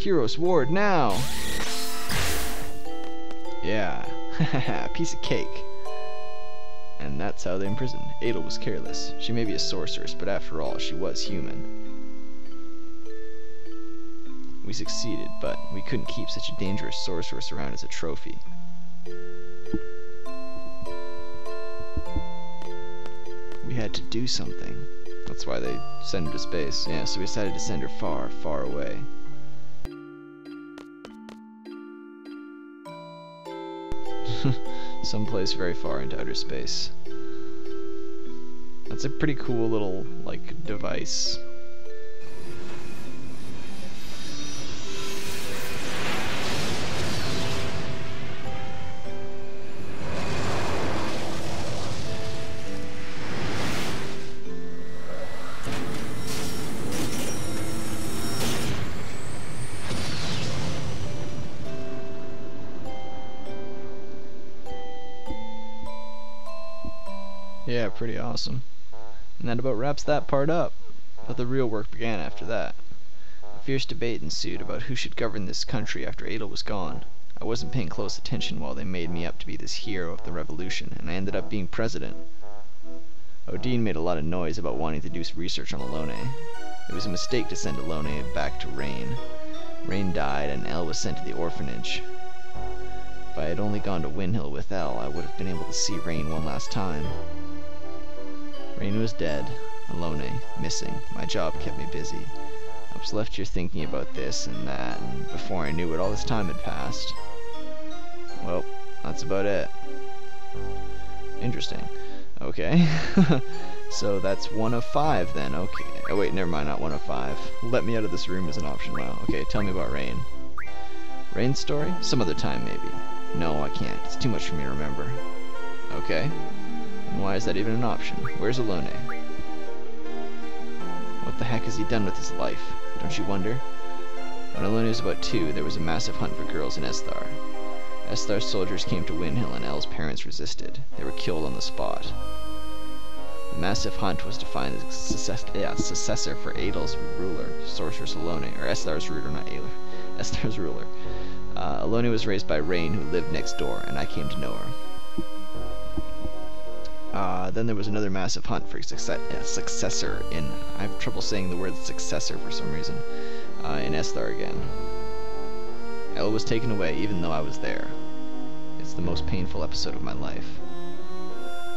Kiros Ward now! Yeah, haha, piece of cake. And that's how they imprisoned. Adel was careless. She may be a sorceress, but after all, she was human. We succeeded, but we couldn't keep such a dangerous sorceress around as a trophy. We had to do something. That's why they sent her to space. Yeah, so we decided to send her far, far away. Someplace very far into outer space. That's a pretty cool little, like, device. Yeah, pretty awesome. And that about wraps that part up. But the real work began after that. A fierce debate ensued about who should govern this country after Adel was gone. I wasn't paying close attention while they made me up to be this hero of the revolution, and I ended up being president. Odine made a lot of noise about wanting to do research on Alone. It was a mistake to send Alone back to Rain. Rain died, and Elle was sent to the orphanage. If I had only gone to Windhill with Elle, I would have been able to see Rain one last time. Rain was dead, Alone, missing. My job kept me busy. I was left here thinking about this and that, and before I knew it, all this time had passed. Well, that's about it. Interesting. Okay. So that's 1 of 5 then, okay. Oh wait, never mind, not 1 of 5. Let me out of this room as an option now. Okay, tell me about Rain. Rain's story? Some other time, maybe. No, I can't. It's too much for me to remember. Okay. And why is that even an option? Where's Alone? What the heck has he done with his life? Don't you wonder? When Alone was about 2, there was a massive hunt for girls in Esthar. Esthar's soldiers came to Windhill and Elle's parents resisted. They were killed on the spot. The massive hunt was to find the successor for Adel's ruler, Sorceress Alone, or Esthar's ruler, not Adel. Esthar's ruler. Alone was raised by Rain, who lived next door, and I came to know her. Then there was another massive hunt for a successor in... I have trouble saying the word successor for some reason. In Esthar again. Elle was taken away even though I was there. It's the most painful episode of my life.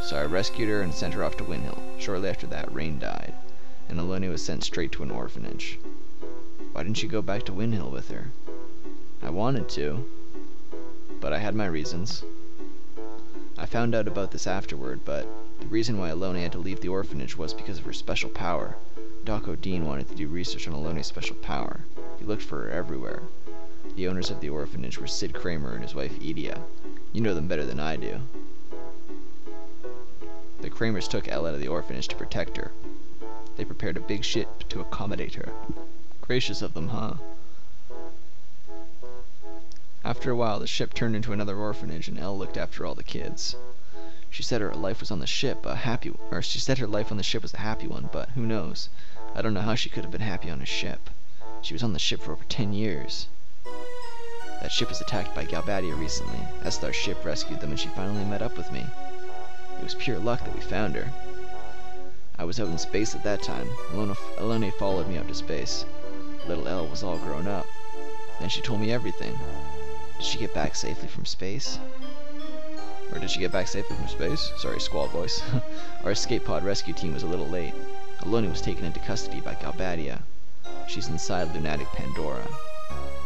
So I rescued her and sent her off to Windhill. Shortly after that, Rain died, and Alone was sent straight to an orphanage. Why didn't you go back to Windhill with her? I wanted to, but I had my reasons. I found out about this afterward, but the reason why Alone had to leave the orphanage was because of her special power. Doc Odine wanted to do research on Alone's special power. He looked for her everywhere. The owners of the orphanage were Sid Kramer and his wife Edia. You know them better than I do. The Kramers took Elle out of the orphanage to protect her. They prepared a big ship to accommodate her. Gracious of them, huh? After a while, the ship turned into another orphanage, and Elle looked after all the kids. She said her life was on the ship she said her life on the ship was a happy one, but who knows? I don't know how she could have been happy on a ship. She was on the ship for over 10 years. That ship was attacked by Galbadia recently. Esthar's ship rescued them, and she finally met up with me. It was pure luck that we found her. I was out in space at that time. Alone followed me up to space. Little Elle was all grown up. Then she told me everything. Did she get back safely from space? Or did she get back safely from space? Sorry, squall voice. Our escape pod rescue team was a little late. Alone was taken into custody by Galbadia. She's inside Lunatic Pandora.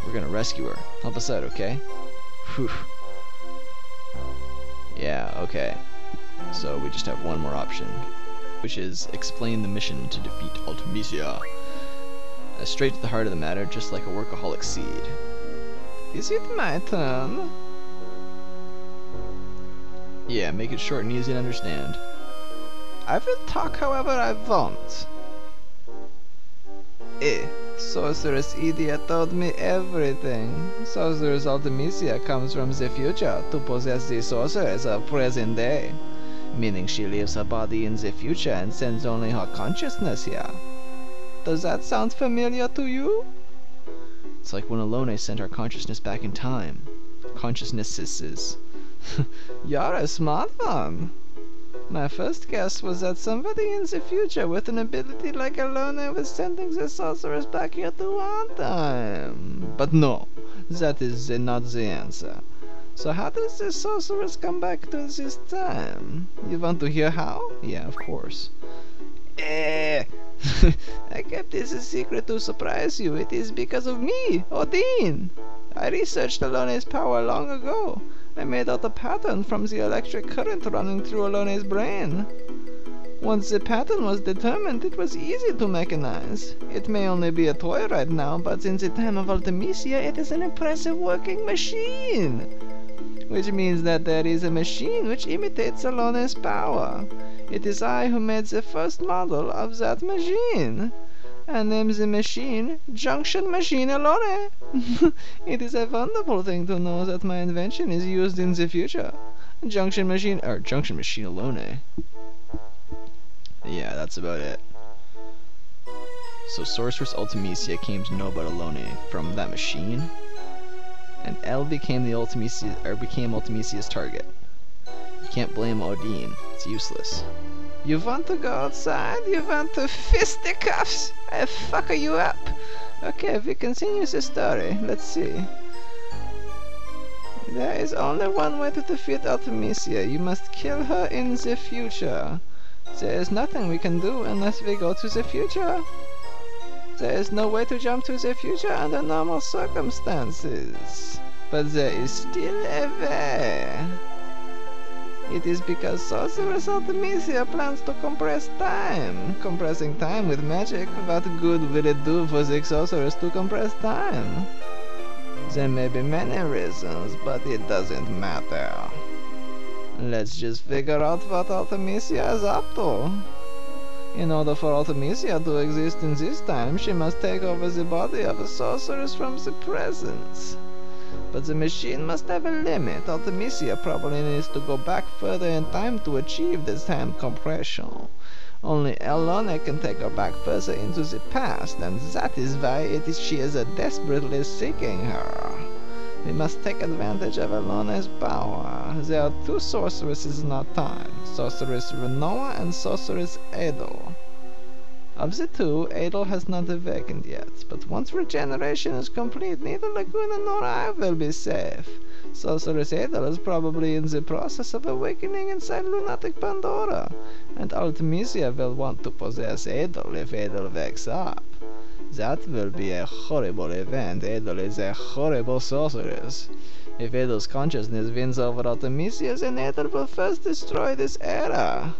We're gonna rescue her. Help us out, okay? Whew. Yeah, okay. So we just have one more option, which is explain the mission to defeat Ultimecia. Straight to the heart of the matter, just like a workaholic seed. Is it my turn? Yeah, make it short and easy to understand. I will talk however I want. Sorceress Edia told me everything. Sorceress Ultimecia comes from the future to possess the sorcerers of present day, meaning she leaves her body in the future and sends only her consciousness here. Does that sound familiar to you? It's like when Alone sent our consciousness back in time. Consciousnesses. You're a smart one. My first guess was that somebody in the future with an ability like Alone was sending the sorceress back here to one time. But no, that is not the answer. So how does the sorceress come back to this time? You want to hear how? Yeah, of course. I kept this a secret to surprise you. It is because of me, Odine. I researched Alone's power long ago. I made out a pattern from the electric current running through Alone's brain. Once the pattern was determined, it was easy to mechanize. It may only be a toy right now, but in the time of Ultimecia, it is an impressive working machine. Which means that there is a machine which imitates Alone's power. It is I who made the first model of that machine. I named the machine Junction Machine Alone. It is a wonderful thing to know that my invention is used in the future. Junction Machine Alone. Yeah, that's about it. So Sorceress Ultimecia came to know about Alone from that machine, and Elle became Ultimecia's target. You can't blame Odine. It's useless. You want to go outside? You want to Fisticuffs? I fuck you up. Okay, we continue the story. Let's see. There is only one way to defeat Ultimecia. You must kill her in the future. There is nothing we can do unless we go to the future. There is no way to jump to the future under normal circumstances. But there is still a way. It is because Sorceress Ultimecia plans to compress time. Compressing time with magic, what good will it do for the sorceress to compress time? There may be many reasons, but it doesn't matter. Let's just figure out what Ultimecia is up to. In order for Ultimecia to exist in this time, she must take over the body of a sorceress from the present. But the machine must have a limit. Ultimecia probably needs to go back further in time to achieve this time compression. Only Alone can take her back further into the past, and that is why she is desperately seeking her. We must take advantage of Alone's power. There are two sorceresses in our time, Sorceress Renoa and Sorceress Adel. Of the two, Adel has not awakened yet, but once regeneration is complete, neither Laguna nor I will be safe. Sorceress Adel is probably in the process of awakening inside lunatic Pandora, and Ultimecia will want to possess Adel if Adel wakes up. That will be a horrible event. Adel is a horrible sorceress. If Adel's consciousness wins over Ultimecia, then Adel will first destroy this era.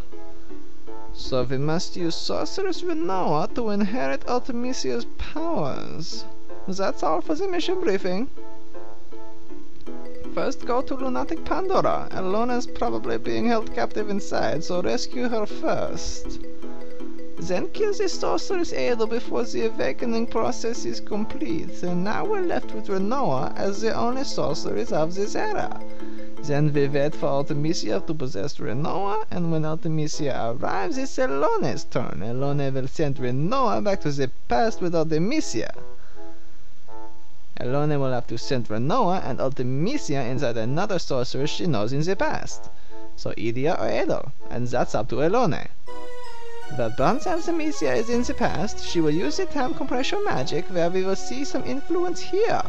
So we must use Sorceress Renoa to inherit Ultimecia's powers. That's all for the mission briefing. First go to lunatic Pandora. Alone's probably being held captive inside, so rescue her first. Then kill the sorceress Adel before the awakening process is complete, and now we're left with Renoa as the only sorceress of this era. Then we wait for Ultimecia to possess Renoa, and when Ultimecia arrives, it's Alone's turn. Alone will send Renoa back to the past with Ultimecia. Alone will have to send Renoa and Ultimecia inside another sorceress she knows in the past. So Idia or Adel, and that's up to Alone. But once Ultimecia is in the past, she will use the time compression magic where we will see some influence here.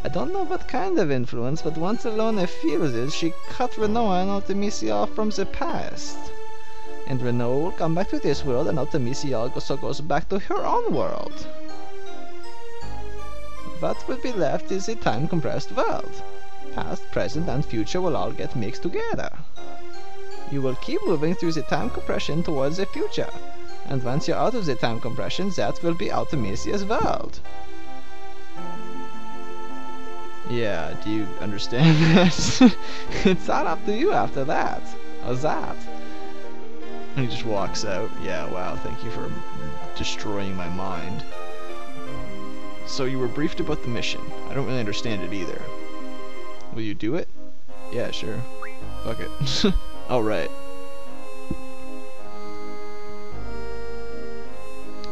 I don't know what kind of influence, but once Alone feels it, she cut Renoa and Ultimecia off from the past. And Renoa will come back to this world, and Ultimecia also goes back to her own world. What will be left is a time-compressed world. Past, present, and future will all get mixed together. You will keep moving through the time compression towards the future, and once you're out of the time compression, that will be Ultimecia's world. Yeah, do you understand that? It's all up to you after that. Or that. And he just walks out. Yeah, wow, thank you for destroying my mind. So you were briefed about the mission. I don't really understand it either. Will you do it? Yeah, sure. Fuck it. Alright.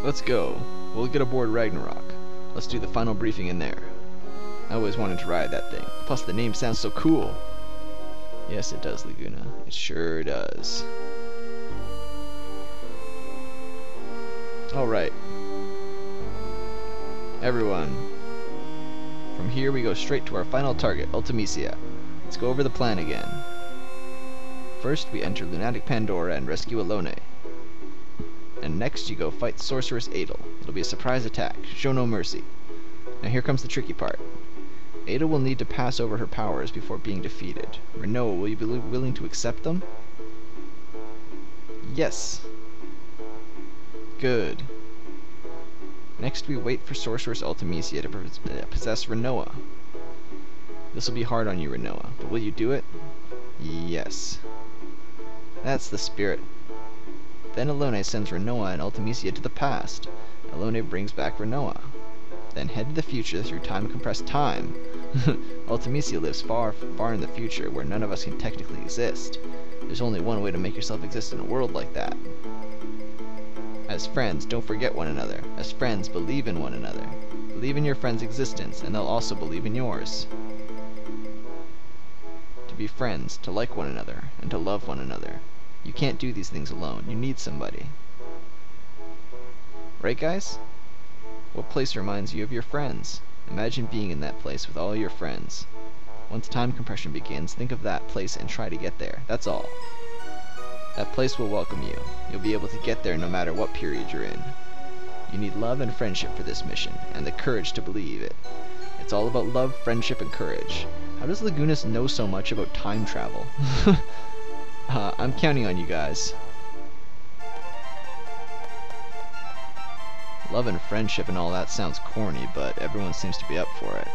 Let's go. We'll get aboard Ragnarok. Let's do the final briefing in there. I always wanted to ride that thing. Plus the name sounds so cool. Yes, it does, Laguna. It sure does. Alright. Everyone. From here we go straight to our final target, Ultimecia. Let's go over the plan again. First we enter Lunatic Pandora and rescue Alone. And next you go fight Sorceress Adel. It'll be a surprise attack. Show no mercy. Now here comes the tricky part. Adel will need to pass over her powers before being defeated. Renoa, will you be willing to accept them? Yes. Good. Next we wait for Sorceress Ultimecia to possess Renoa. This will be hard on you, Renoa, but will you do it? Yes. That's the spirit. Then Alone sends Renoa and Ultimecia to the past. Alone brings back Renoa. Then head to the future through time-compressed time. Ultimecia lives far, far in the future, where none of us can technically exist. There's only one way to make yourself exist in a world like that. As friends, don't forget one another. As friends, believe in one another. Believe in your friend's existence, and they'll also believe in yours. To be friends, to like one another, and to love one another. You can't do these things alone. You need somebody. Right, guys? What place reminds you of your friends? Imagine being in that place with all your friends. Once time compression begins, think of that place and try to get there. That's all. That place will welcome you. You'll be able to get there no matter what period you're in. You need love and friendship for this mission, and the courage to believe it. It's all about love, friendship, and courage. How does Lagunas know so much about time travel? I'm counting on you guys. Love and friendship and all that sounds corny, but everyone seems to be up for it.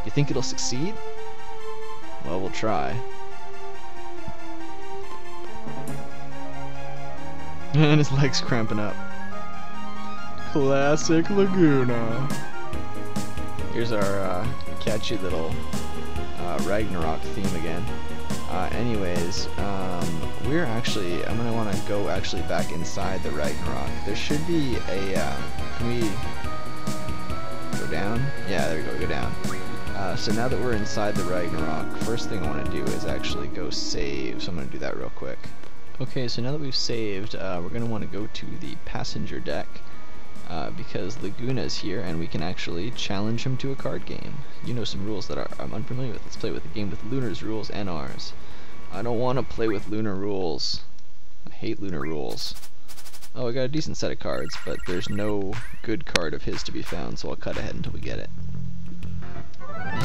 You think it'll succeed? Well, we'll try. And his leg's cramping up. Classic Laguna. Here's our catchy little Ragnarok theme again. Anyways, we're actually, I'm gonna want to go actually back inside the Ragnarok. There should be a, can we go down? Yeah, there we go, go down. So now that we're inside the Ragnarok, first thing I want to do is actually go save, so I'm gonna do that real quick. Okay, so now that we've saved, we're gonna want to go to the passenger deck, because Laguna's here and we can actually challenge him to a card game. You know some rules that I'm unfamiliar with. Let's play with a game with Lunar's rules and ours. I don't want to play with Lunar rules. I hate Lunar rules. Oh, I got a decent set of cards, but there's no good card of his to be found, so I'll cut ahead until we get it.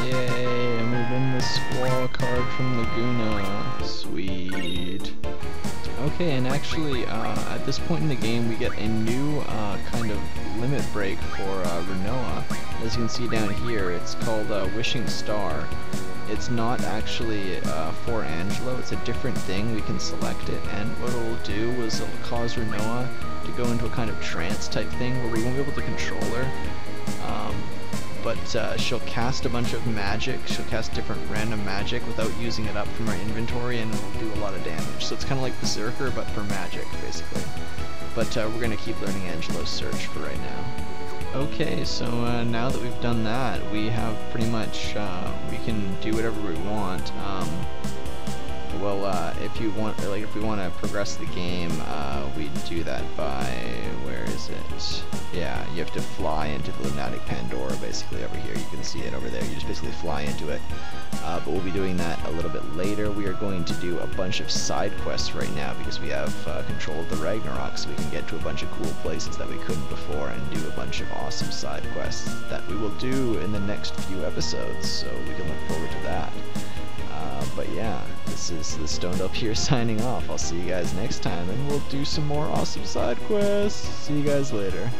Yay, I'm gonna win this squall card from Laguna. Sweet. Okay, and actually, at this point in the game, we get a new kind of limit break for Renoa. As you can see down here, it's called Wishing Star. It's not actually for Angelo, it's a different thing. We can select it, and what it'll do is it'll cause Renoa to go into a kind of trance type thing where we won't be able to control her. But she'll cast a bunch of magic, she'll cast different random magic without using it up from our inventory, and it'll do a lot of damage. So it's kind of like Berserker, but for magic, basically. But we're going to keep learning Angelo's Search for right now. Okay, so now that we've done that, we have pretty much, we can do whatever we want. Well, if you want, like, if we want to progress the game, we do that by, where is it? Yeah, you have to fly into the Lunatic Pandora, basically, over here. You can see it over there. You just basically fly into it. But we'll be doing that a little bit later. We are going to do a bunch of side quests right now because we have control of the Ragnarok, so we can get to a bunch of cool places that we couldn't before and do a bunch of awesome side quests that we will do in the next few episodes, so we can look forward to that. But yeah, this is the Stoned Up here signing off. I'll see you guys next time, and we'll do some more awesome side quests. See you guys later.